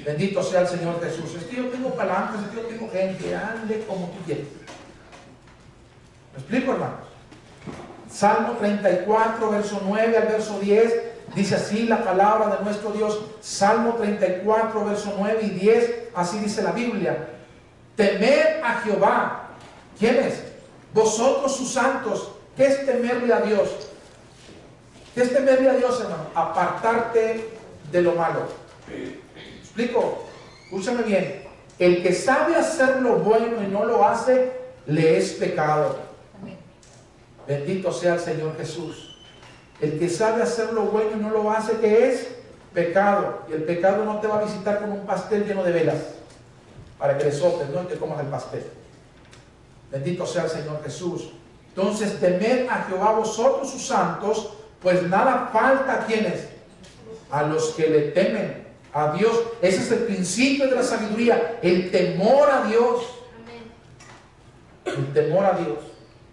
Bendito sea el Señor Jesús. Es que yo tengo palancas, es que yo tengo gente, ande como tú quieres. ¿Me explico, hermanos? Salmo 34, verso 9 al verso 10, dice así la palabra de nuestro Dios. Salmo 34, verso 9 y 10, así dice la Biblia. Temed a Jehová. ¿Quién es? Vosotros sus santos. ¿Qué es temerle a Dios? ¿Qué es temerle a Dios, hermano? Apartarte de lo malo. ¿Explico? Escúchame bien. El que sabe hacer lo bueno y no lo hace, le es pecado. Amén. Bendito sea el Señor Jesús. El que sabe hacer lo bueno y no lo hace, ¿qué es? Pecado. Y el pecado no te va a visitar con un pastel lleno de velas para que le soples, no te comas el pastel. Bendito sea el Señor Jesús. Entonces, temed a Jehová vosotros sus santos, pues nada falta a quienes, a los que le temen, a Dios. Ese es el principio de la sabiduría, el temor a Dios. El temor a Dios,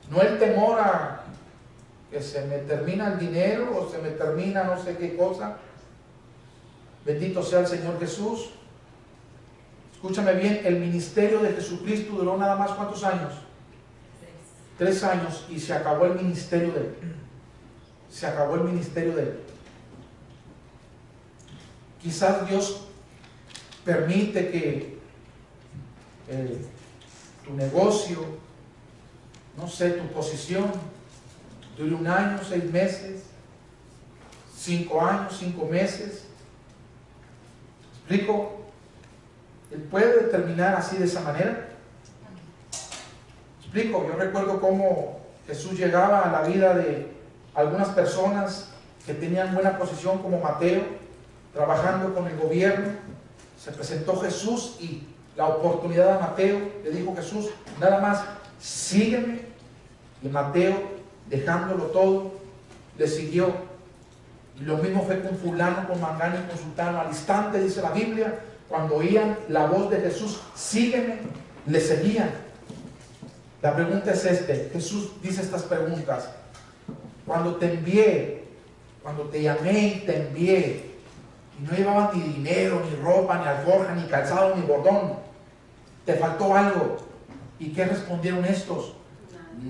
no el temor a que se me termina el dinero o se me termina no sé qué cosa. Bendito sea el Señor Jesús. Escúchame bien, el ministerio de Jesucristo duró nada más ¿cuántos años? 3 años y se acabó el ministerio de Él. Se acabó el ministerio de Él. Quizás Dios permite que tu negocio, no sé, tu posición, dure 1 año, 6 meses, 5 años, 5 meses. ¿Explico? Él puede determinar así de esa manera. ¿Explico? Yo recuerdo cómo Jesús llegaba a la vida de algunas personas que tenían buena posición, como Mateo, trabajando con el gobierno. Se presentó Jesús y la oportunidad a Mateo, le dijo Jesús, nada más, sígueme. Y Mateo, dejándolo todo, le siguió. Y lo mismo fue con fulano, con mangano y con sultano. Al instante, dice la Biblia, cuando oían la voz de Jesús, sígueme, le seguían. La pregunta es Jesús dice estas preguntas. Cuando te envié, cuando te llamé y te envié, y no llevaban ni dinero, ni ropa, ni alforja, ni calzado, ni bordón, ¿te faltó algo? ¿Y qué respondieron estos?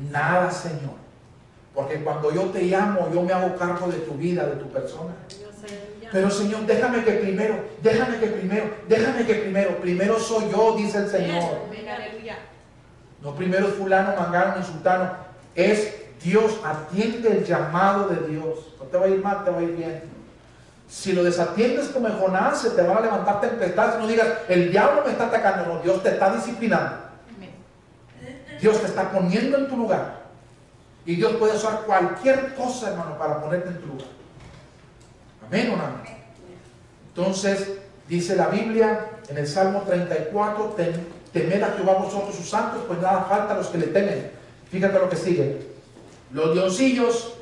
Nada, Señor. Porque cuando yo te llamo, yo me hago cargo de tu vida, de tu persona. Pero Señor, déjame que primero soy yo, dice el Señor. No primero es fulano, mangano, ni sultano. Es Dios, atiende el llamado de Dios. No te va a ir mal, te va a ir bien. Si lo desatiendes como en Jonás, se te van a levantar tempestades. No digas, el diablo me está atacando. No, Dios te está disciplinando. Dios te está poniendo en tu lugar. Y Dios puede usar cualquier cosa, hermano, para ponerte en tu lugar. Amén o no. Entonces, dice la Biblia en el Salmo 34, temed a Jehová vosotros sus santos, pues nada falta a los que le temen. Fíjate lo que sigue. Los leoncillos,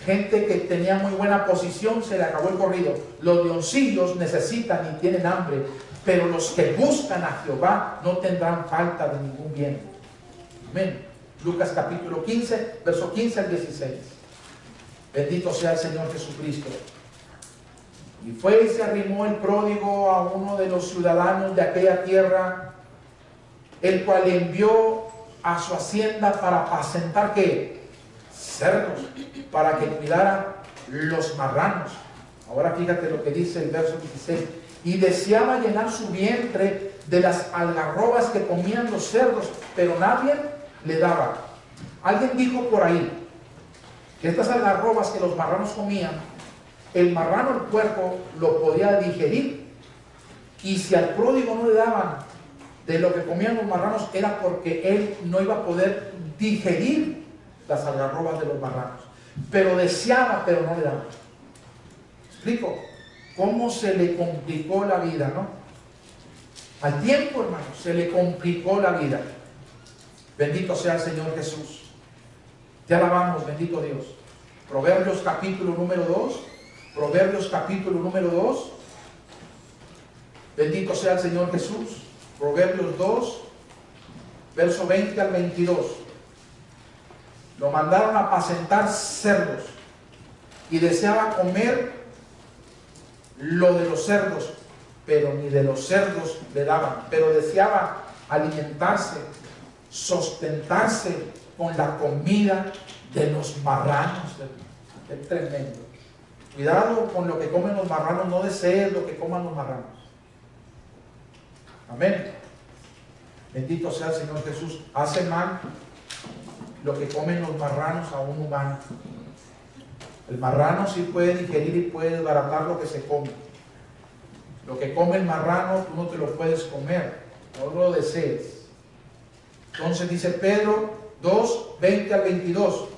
gente que tenía muy buena posición, se le acabó el corrido. Los leoncillos necesitan y tienen hambre, pero los que buscan a Jehová no tendrán falta de ningún bien. Amén. Lucas capítulo 15, verso 15 al 16. Bendito sea el Señor Jesucristo. Y fue y se arrimó el pródigo a uno de los ciudadanos de aquella tierra, el cual le envió a su hacienda para apacentar ¿qué? Cerdos, para que cuidara los marranos. Ahora fíjate lo que dice el verso 16. Y deseaba llenar su vientre de las algarrobas que comían los cerdos, pero nadie le daba. Alguien dijo por ahí que estas algarrobas que los marranos comían, el marrano, el puerco, lo podía digerir, y si al pródigo no le daban de lo que comían los marranos, era porque él no iba a poder digerir las algarrobas de los marranos, pero deseaba, pero no le daban. ¿Explico? ¿Cómo se le complicó la vida, no? Al tiempo, hermano, se le complicó la vida. Bendito sea el Señor Jesús. Te alabamos, bendito Dios. Proverbios capítulo número 2. Proverbios capítulo número 2. Bendito sea el Señor Jesús. Proverbios 2, verso 20 al 22. Lo mandaron a apacentar cerdos y deseaba comer lo de los cerdos, pero ni de los cerdos le daban. Pero deseaba alimentarse, sustentarse con la comida de los marranos. Es tremendo. Cuidado con lo que comen los marranos, no desees lo que coman los marranos. Amén. Bendito sea el Señor Jesús. Hace mal lo que comen los marranos a un humano. El marrano sí puede digerir y puede desbaratar lo que se come. Lo que come el marrano tú no te lo puedes comer, no lo desees. Entonces dice Pedro 2, 20 al 22.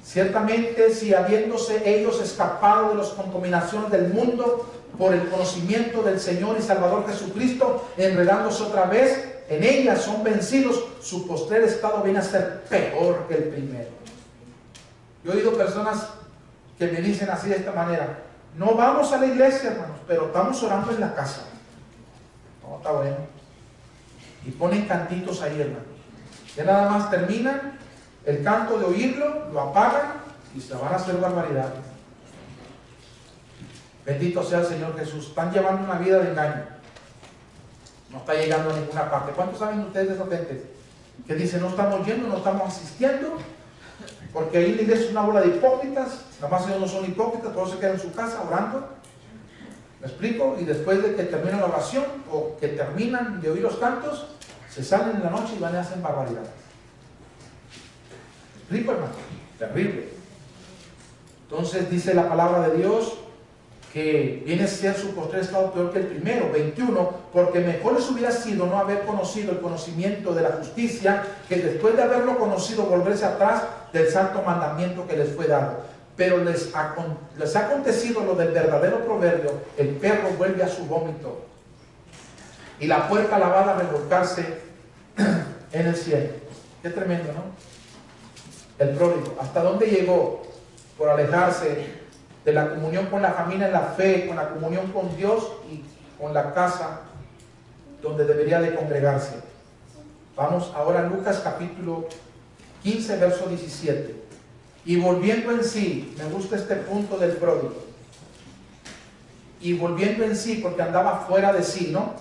Ciertamente, si habiéndose ellos escapado de las contaminaciones del mundo por el conocimiento del Señor y Salvador Jesucristo, enredándose otra vez en ellas, son vencidos, su postrer estado viene a ser peor que el primero. Yo he oído personas que me dicen así de esta manera: no vamos a la iglesia, hermanos, pero estamos orando en la casa. No, está bueno. Y ponen cantitos ahí, hermanos. Que nada más terminan el canto de oírlo, lo apagan y se van a hacer barbaridades. Bendito sea el Señor Jesús. Están llevando una vida de engaño. No está llegando a ninguna parte. ¿Cuántos saben ustedes de esa gente que dicen no estamos yendo, no estamos asistiendo? Porque ahí la iglesia es una bola de hipócritas. Nada más ellos no son hipócritas, todos se quedan en su casa orando. ¿Me explico? Y después de que termina la oración o que terminan de oír los cantos, se salen en la noche y van y hacen barbaridades. ¿Me explico, hermano? Terrible. Entonces dice la palabra de Dios que viene a ser su postrer estado peor que el primero. 21, porque mejor les hubiera sido no haber conocido el conocimiento de la justicia, que después de haberlo conocido volverse atrás del santo mandamiento que les fue dado. Pero les ha acontecido lo del verdadero proverbio: el perro vuelve a su vómito y la puerca lavada a revolcarse en el cielo. Qué tremendo, ¿no? El pródigo, ¿hasta dónde llegó? Por alejarse de la comunión con la familia en la fe, con la comunión con Dios y con la casa donde debería de congregarse. Vamos ahora a Lucas capítulo 15, verso 17. Y volviendo en sí, me gusta este punto del pródigo. Y volviendo en sí, porque andaba fuera de sí, ¿no?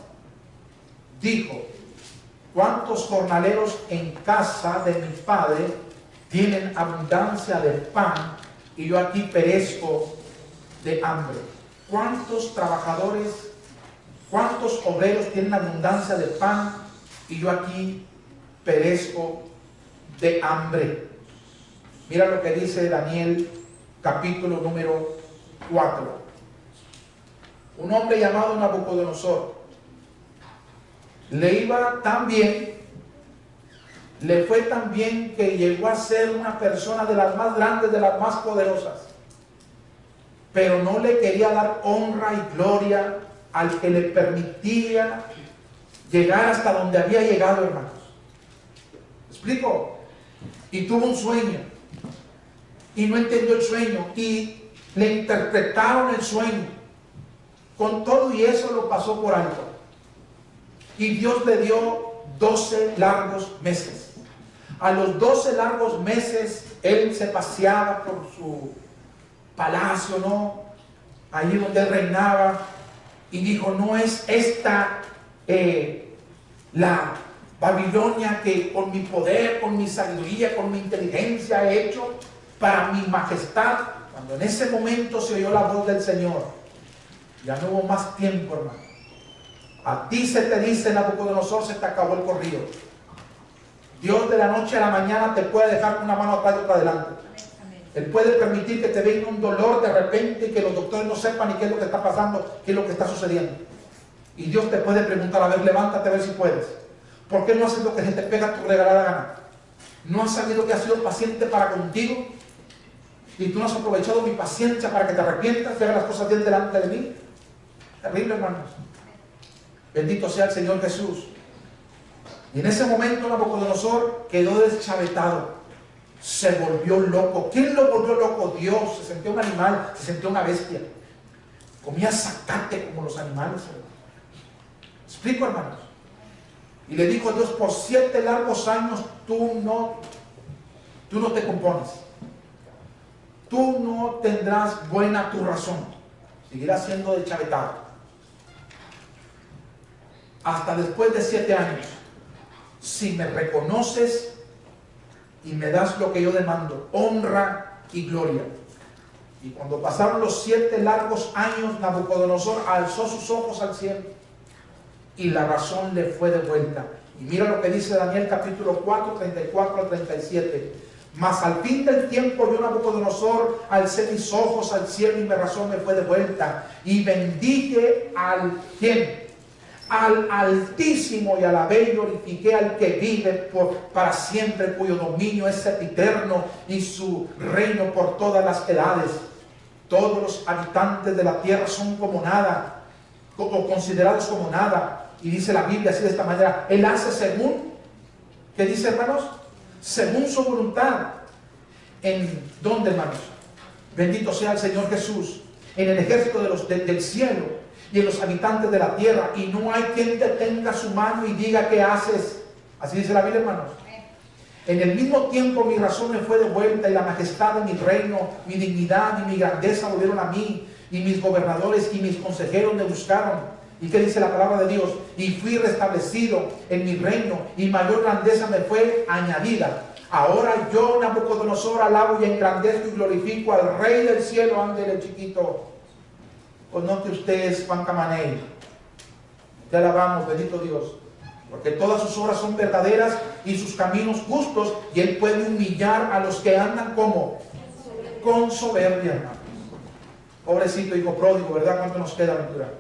Dijo: ¿cuántos jornaleros en casa de mi padre tienen abundancia de pan y yo aquí perezco de hambre? ¿Cuántos trabajadores, cuántos obreros tienen abundancia de pan y yo aquí perezco de hambre? Mira lo que dice Daniel capítulo número 4. Un hombre llamado Nabucodonosor le iba tan bien, le fue tan bien que llegó a ser una persona de las más grandes, de las más poderosas, pero no le quería dar honra y gloria al que le permitía llegar hasta donde había llegado, hermanos. ¿Me explico? Y tuvo un sueño y no entendió el sueño y le interpretaron el sueño. Con todo y eso lo pasó por alto. Y Dios le dio 12 largos meses. A los 12 largos meses, él se paseaba por su palacio, ¿no? Allí donde él reinaba. Y dijo: no es esta la Babilonia que con mi poder, con mi sabiduría, con mi inteligencia he hecho para mi majestad. Cuando en ese momento se oyó la voz del Señor, ya no hubo más tiempo, hermano. A ti se te dice, Nabucodonosor, se te acabó el corrido. Dios de la noche a la mañana te puede dejar una mano atrás y otra adelante. Él puede permitir que te venga un dolor de repente y que los doctores no sepan ni qué es lo que está pasando, qué es lo que está sucediendo. Y Dios te puede preguntar: a ver, levántate a ver si puedes. ¿Por qué no haces lo que se te pega tu regalada gana? ¿No has sabido que has sido paciente para contigo? ¿Y tú no has aprovechado mi paciencia para que te arrepientas y hagas las cosas bien delante de mí? Terrible, hermanos. Bendito sea el Señor Jesús. Y en ese momento Nabucodonosor quedó deschavetado. Se volvió loco. ¿Quién lo volvió loco? Dios. Se sentía un animal, se sentía una bestia. Comía zacate como los animales, hermanos. ¿Explico, hermanos? Y le dijo a Dios: por 7 largos años tú no te compones. Tú no tendrás buena tu razón. Seguirás siendo deschavetado. Hasta después de 7 años, si me reconoces y me das lo que yo demando, honra y gloria. Y cuando pasaron los 7 largos años, Nabucodonosor alzó sus ojos al cielo y la razón le fue devuelta. Y mira lo que dice Daniel capítulo 4, 34 al 37. Mas al fin del tiempo yo, Nabucodonosor, alcé mis ojos al cielo y mi razón me fue devuelta. Y bendije al ¿quién? Al Altísimo, y alabé y glorifiqué al que vive para siempre, cuyo dominio es eterno y su reino por todas las edades. Todos los habitantes de la tierra son como nada, o considerados como nada. Y dice la Biblia así, de esta manera: Él hace según, ¿qué dice, hermanos? Según su voluntad. ¿En dónde, hermanos? Bendito sea el Señor Jesús. En el ejército del cielo y en los habitantes de la tierra, y no hay quien detenga su mano y diga: ¿qué haces? Así dice la Biblia, hermanos. En el mismo tiempo mi razón me fue devuelta, y la majestad de mi reino, mi dignidad y mi grandeza volvieron a mí, y mis gobernadores y mis consejeros me buscaron. ¿Y qué dice la palabra de Dios? Y fui restablecido en mi reino, y mayor grandeza me fue añadida. Ahora yo, Nabucodonosor, alabo y engrandezco y glorifico al Rey del cielo. Ándele, chiquito. Pues no, que usted es Juan Camaney. Te alabamos, bendito Dios, porque todas sus obras son verdaderas y sus caminos justos, y Él puede humillar a los que andan como con soberbia, hermanos. Pobrecito hijo pródigo, ¿verdad? ¿Cuánto nos queda, aventura?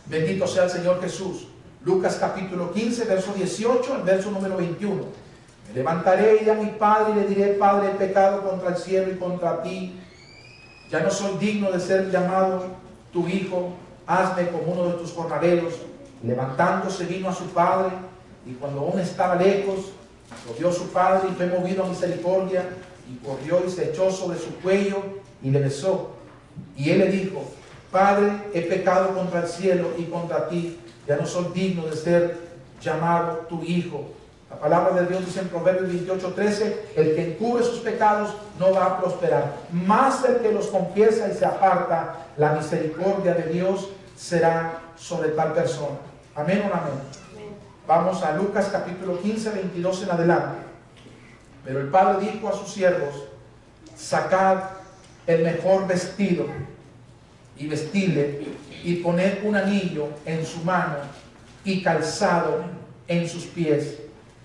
Bendito sea el Señor Jesús. Lucas capítulo 15, verso 18, el verso número 21. Me levantaré y a mi padre y le diré: Padre, he pecado contra el cielo y contra ti. Ya no soy digno de ser llamado tu hijo. Hazme como uno de tus jornaleros. Levantándose vino a su padre, y cuando aún estaba lejos, lo vio su padre y fue movido a misericordia, y corrió y se echó sobre su cuello y le besó. Y él le dijo: Padre, he pecado contra el cielo y contra ti. Ya no soy digno de ser llamado tu hijo. La palabra de Dios dice en Proverbios 28:13, el que encubre sus pecados no va a prosperar, más el que los confiesa y se aparta, la misericordia de Dios será sobre tal persona. Amén o no amén. Vamos a Lucas capítulo 15, 22 en adelante. Pero el padre dijo a sus siervos: sacad el mejor vestido y vestidle, y poned un anillo en su mano y calzado en sus pies,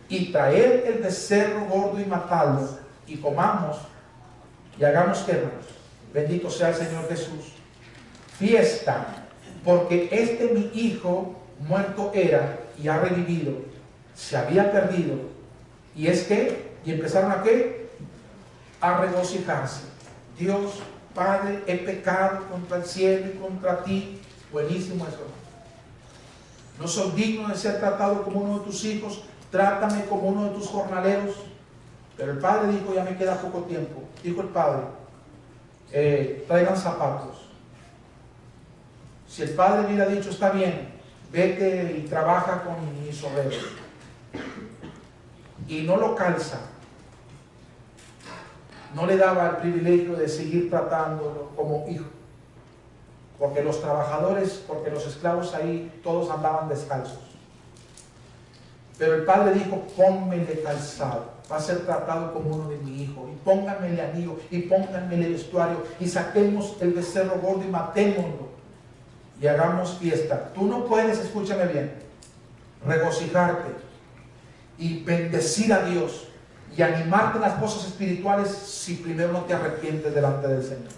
y traed el becerro gordo y matadlo, y comamos y hagamos, ¿qué, hermanos? Bendito sea el Señor Jesús. Fiesta, porque este mi hijo muerto era y ha revivido, se había perdido, y es que, y empezaron a ¿qué? A regocijarse. Dios Padre, he pecado contra el cielo y contra ti. Buenísimo eso. No soy digno de ser tratado como uno de tus hijos, trátame como uno de tus jornaleros. Pero el padre dijo: ya me queda poco tiempo. Dijo el padre: traigan zapatos. Si el padre hubiera dicho: está bien, vete y trabaja con mis obreros, y no lo calza, no le daba el privilegio de seguir tratándolo como hijo, porque los trabajadores, porque los esclavos ahí todos andaban descalzos. Pero el padre dijo: pónmele calzado, va a ser tratado como uno de mi hijo, y pónganmele anillo, y pónganmele vestuario, y saquemos el becerro gordo y matémoslo, y hagamos fiesta. Tú no puedes, escúchame bien, regocijarte y bendecir a Dios y animarte en las cosas espirituales si primero no te arrepientes delante del Señor.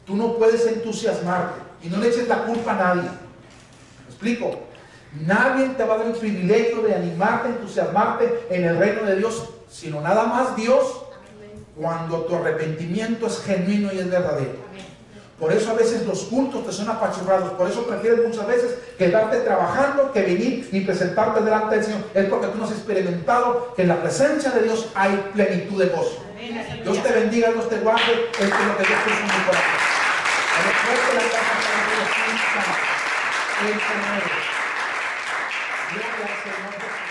Tú no puedes entusiasmarte, y no le eches la culpa a nadie. ¿Me explico? Nadie te va a dar el privilegio de animarte, entusiasmarte en el reino de Dios, sino nada más Dios, cuando tu arrepentimiento es genuino y es verdadero. Por eso a veces los cultos te son apachurrados. Por eso prefieres muchas veces quedarte trabajando que venir y presentarte delante del Señor. Es porque tú no has experimentado que en la presencia de Dios hay plenitud de gozo. Dios te bendiga, Dios te guarde. Esto es lo que Dios puso en mi corazón. A lo fuerte la casa de Dios Santo. Gloria al Señor Jesús.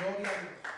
Gloria a Dios.